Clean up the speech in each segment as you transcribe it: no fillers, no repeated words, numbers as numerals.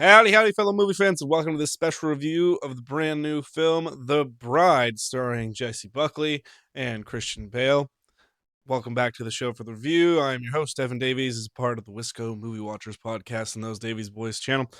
Howdy, howdy, fellow movie fans, and welcome to this special review of the brand new film, The Bride, starring Jesse Buckley and Christian Bale. Welcome back to the show for the review. I'm your host, Evan Davies, as part of the Wisco Movie Watchers podcast and those Davies Boys channel.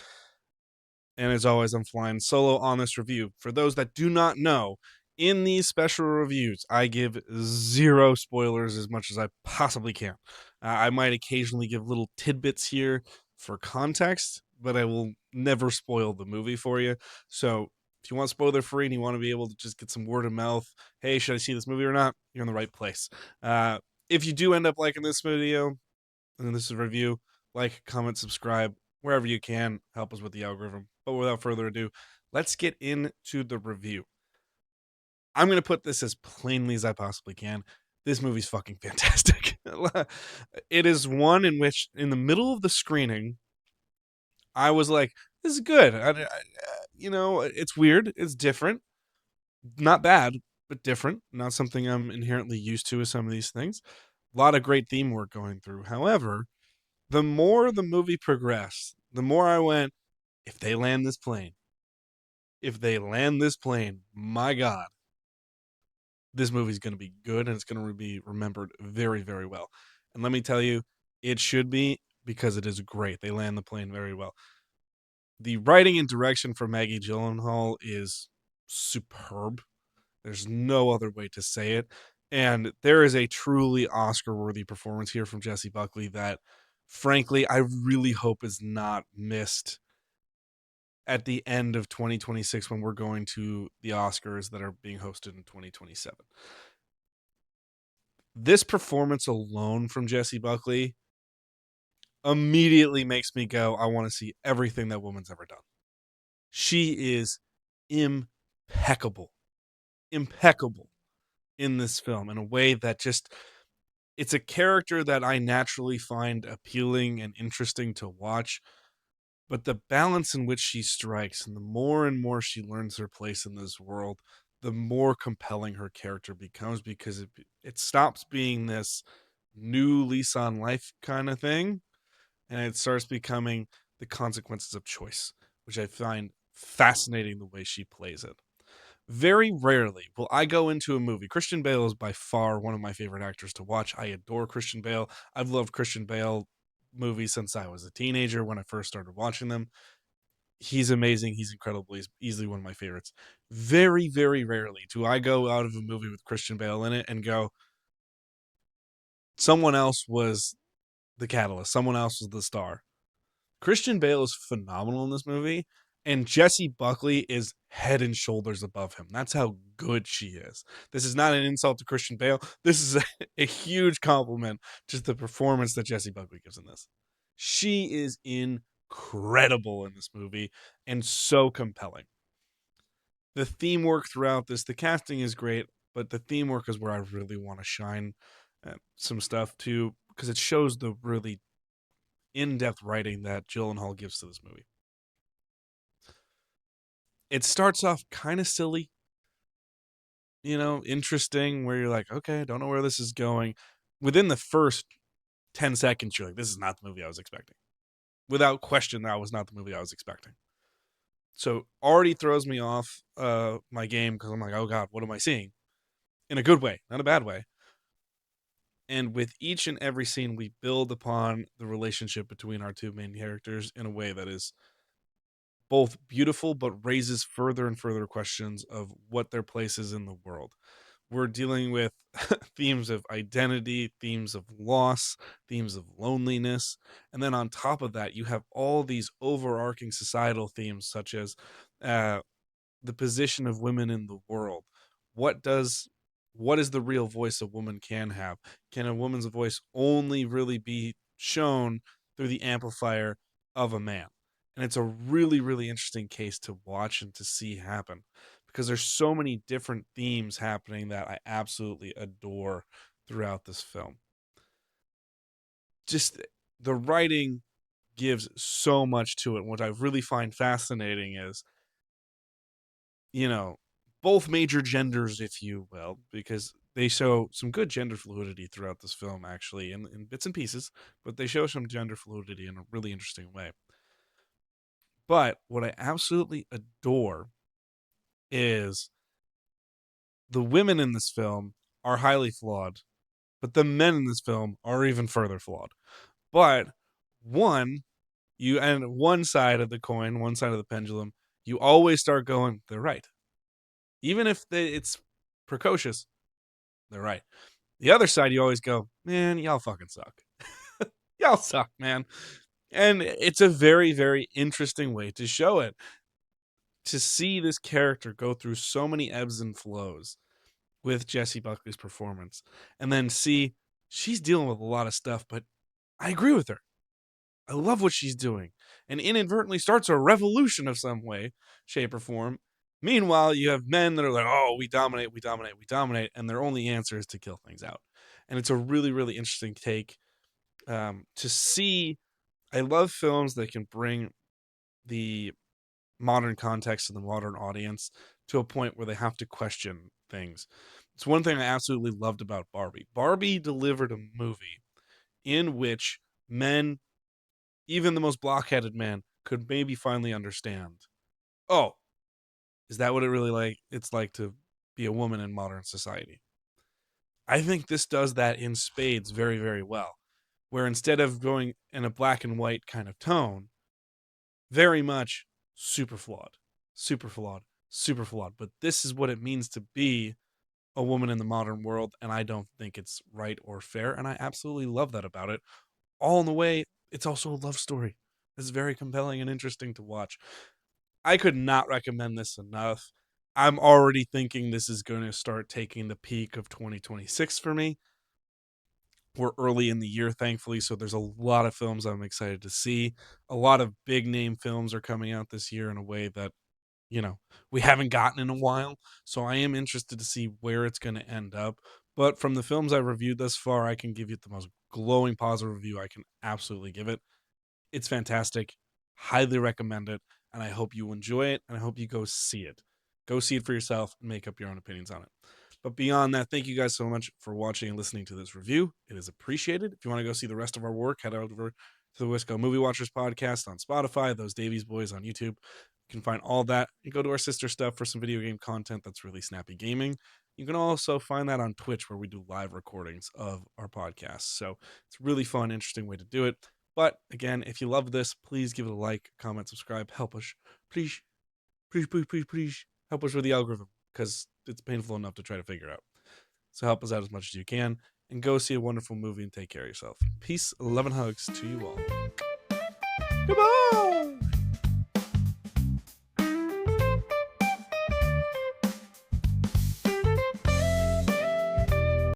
And as always, I'm flying solo on this review. For those that do not know, in these special reviews, I give zero spoilers as much as I possibly can. I might occasionally give little tidbits here for context, but I will never spoil the movie for you. So if you want spoiler free and you want to be able to just get some word of mouth, hey, should I see this movie or not? You're in the right place. If you do end up liking this video, and this is a review, like, comment, subscribe, wherever you can, help us with the algorithm. But without further ado, let's get into the review. I'm going to put this as plainly as I possibly can. This movie's fucking fantastic. It is one in which, in the middle of the screening, I was like, this is good. It's weird. It's different. Not bad, but different. Not something I'm inherently used to with some of these things. A lot of great theme work going through. However, the more the movie progressed, the more I went, if they land this plane, my God, this movie's going to be good and it's going to be remembered very, very well. And let me tell you, it should be because it is great. They land the plane very well. The writing and direction for Maggie Gyllenhaal is superb. There's no other way to say it. And there is a truly Oscar worthy performance here from Jesse Buckley that, frankly, I really hope is not missed at the end of 2026 when we're going to the Oscars that are being hosted in 2027. This performance alone from Jesse Buckley immediately makes me go, I want to see everything that woman's ever done. She is impeccable in this film in a way that just, it's a character that I naturally find appealing and interesting to watch, but the balance in which she strikes and the more she learns her place in this world, the more compelling her character becomes, because it stops being this new lease on life kind of thing and it starts becoming the consequences of choice, which I find fascinating the way she plays it. Very rarely will I go into a movie. Christian Bale is by far one of my favorite actors to watch. I adore Christian Bale. I've loved Christian Bale movies since I was a teenager when I first started watching them. He's amazing. He's incredible. He's easily one of my favorites. Very, very rarely do I go out of a movie with Christian Bale in it and go, someone else was the catalyst. Someone else was the star. Christian Bale is phenomenal in this movie, and Jessie Buckley is head and shoulders above him. That's how good she is. This is not an insult to Christian Bale. This is a huge compliment to the performance that Jessie Buckley gives in this. She is incredible in this movie and so compelling. The theme work throughout this, the casting is great, but the theme work is where I really want to shine some stuff too, because it shows the really in-depth writing that Gyllenhaal gives to this movie. It starts off kind of silly, interesting, where you're like, okay, I don't know where this is going. Within the first 10 seconds, you're like, this is not the movie I was expecting. Without question, that was not the movie I was expecting. So already throws me off my game because I'm like, oh God, what am I seeing? In a good way, not a bad way. And with each and every scene, we build upon the relationship between our two main characters in a way that is both beautiful but raises further and further questions of what their place is in the world. We're dealing with themes of identity, themes of loss, themes of loneliness, and then on top of that, you have all these overarching societal themes such as the position of women in the world. What does what is the real voice a woman can have? Can a woman's voice only really be shown through the amplifier of a man? And it's a really, really interesting case to watch and to see happen because there's so many different themes happening that I absolutely adore throughout this film. Just the writing gives so much to it. What I really find fascinating is, you know, both major genders, if you will, because they show some good gender fluidity throughout this film, actually, in bits and pieces, but they show some gender fluidity in a really interesting way. But what I absolutely adore is the women in this film are highly flawed, but the men in this film are even further flawed. But one, you and one side of the coin, one side of the pendulum, you always start going, they're right. Even if it's precocious, they're right. The other side, you always go, man, y'all fucking suck. Y'all suck, man. And it's a very, very interesting way to show it. To see this character go through so many ebbs and flows with Jessie Buckley's performance, and then see she's dealing with a lot of stuff, but I agree with her. I love what she's doing, and inadvertently starts a revolution of some way, shape, or form. Meanwhile, you have men that are like, oh, we dominate, we dominate, we dominate, and their only answer is to kill things out. And it's a really, really interesting take to see. I love films that can bring the modern context to the modern audience to a point where they have to question things. It's one thing I absolutely loved about Barbie. Barbie delivered a movie in which men, even the most blockheaded man, could maybe finally understand. Oh, is that what it really it's like to be a woman in modern society? I think this does that in spades very, very well. Where instead of going in a black and white kind of tone, very much super flawed, super flawed, super flawed. But this is what it means to be a woman in the modern world, and I don't think it's right or fair. And I absolutely love that about it. All in the way, it's also a love story. It's very compelling and interesting to watch. I could not recommend this enough. I'm already thinking this is going to start taking the peak of 2026 for me. We're early in the year, thankfully, so there's a lot of films I'm excited to see. A lot of big name films are coming out this year in a way that, we haven't gotten in a while. So I am interested to see where it's going to end up. But from the films I've reviewed thus far, I can give you the most glowing positive review I can absolutely give it. It's fantastic. Highly recommend it. And I hope you enjoy it. And I hope you go see it. Go see it for yourself and make up your own opinions on it. But beyond that, thank you guys so much for watching and listening to this review. It is appreciated. If you want to go see the rest of our work, head over to the Wisco Movie Watchers podcast on Spotify, those Davies Boys on YouTube. You can find all that and go to our sister stuff for some video game content that's really snappy gaming. You can also find that on Twitch where we do live recordings of our podcasts. So it's a really fun, interesting way to do it. But again, if you love this, please give it a like, comment, subscribe, help us. Please, please, please, please, please help us with the algorithm because it's painful enough to try to figure out. So help us out as much as you can and go see a wonderful movie and take care of yourself. Peace, love, and hugs to you all. Goodbye.